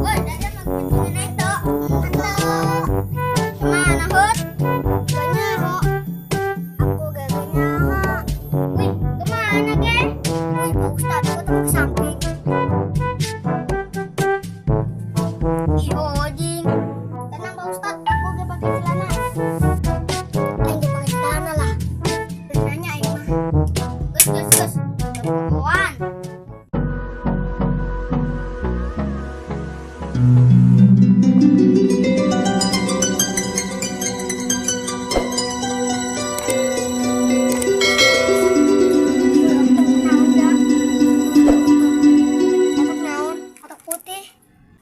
Woi, dadan magpatingin na ito. Kemana, Hud? Ganyaho. Ako gaganyaha. Uy, kemana, Ge? Uy, Pak Ustad, ako teman samping. Iho, Jing. Tenang, Pak Ustad, aku gak pakai celana. Aing gak pakai celana lah. Benernya Aing mah. Gus. Kawan.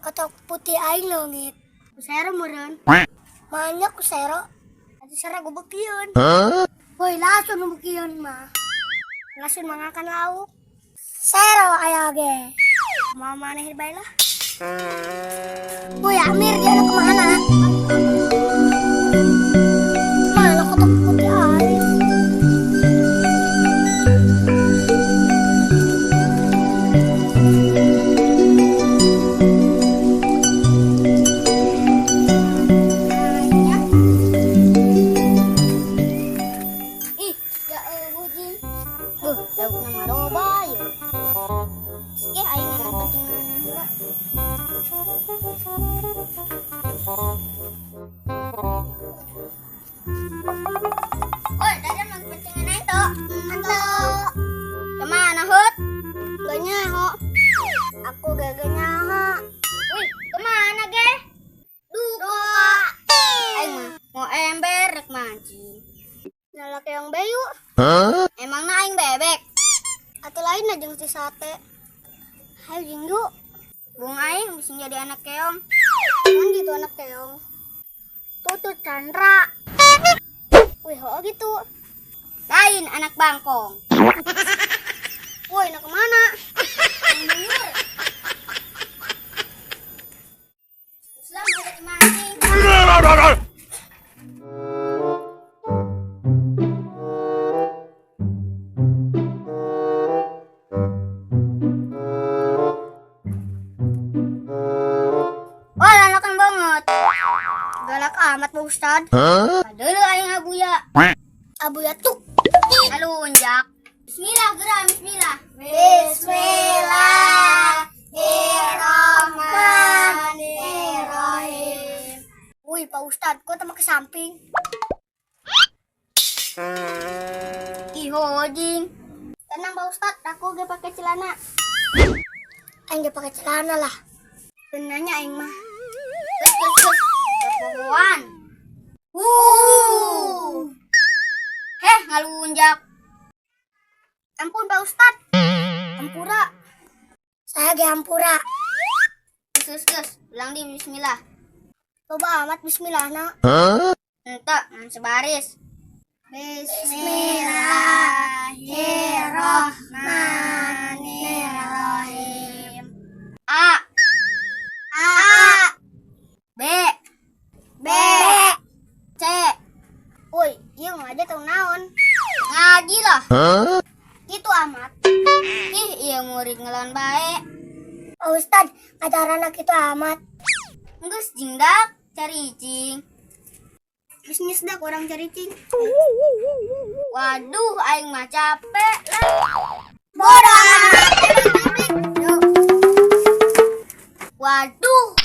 Kotak putih aing leungit. Kusero meureun. Banyak kusero. Atuh sara gobekieun. Woi, lasun bukieun mah. Lasun mangakan lauk. Sero aya ge. Mau maneh bae lah. Woi, Amir dia ada kemana? Mana kotak putih aing? Daug nama roba ya. Sige aing nang pentingan heula. Oi, dadan mang pentingan itu. Halo. Kemana, Hud? Ganyaho. Aku gak ganyaha. Wih, kemana, Ge? Duka. Aing mah mau ember rek mancing. Nalak yang bayu. Emang aing bebek. Atau lain aja mesti sate. Hayu jinggu. Bung aing bisa jadi anak keong. Emang gitu anak keong. Tuh Chandra. Wih, ho gitu. Lain anak bangkong. Woi, nak kemana? Islam ada di mancing. Galak amat Pak Ustad. Padahal aing abuya. Abuya tuh. Nalunjak. Bismillah geram, bismillah. Bismillahirrahmanirrahim. Wih, Pak Ustad, kok teman ke samping? Iho, Jing. Tenang Pak Ustad, aku gak pakai celana. Aing gak pakai celana lah. Benarnya aing mah. Gus. Kawan. Ngalunjak. Ampun Pak Ustad. Ampura. Saya ge ampura. Gus. Ulang di bismillah. Coba amat bismillah nak. Entak, sebaris. Bismillahirrahmanirrahim. A. B. C. Woi, iya ngaji tau naon? Ngaji lah. Gitu amat. Ih, iya murid ngelawan bae. Pak Ustad, ngajaran anak itu amat. Enggeus jingdak, cari cing. Bisnis dak orang cari cing. Waduh, aing mah capek lah. Bodoh amat. Waduh.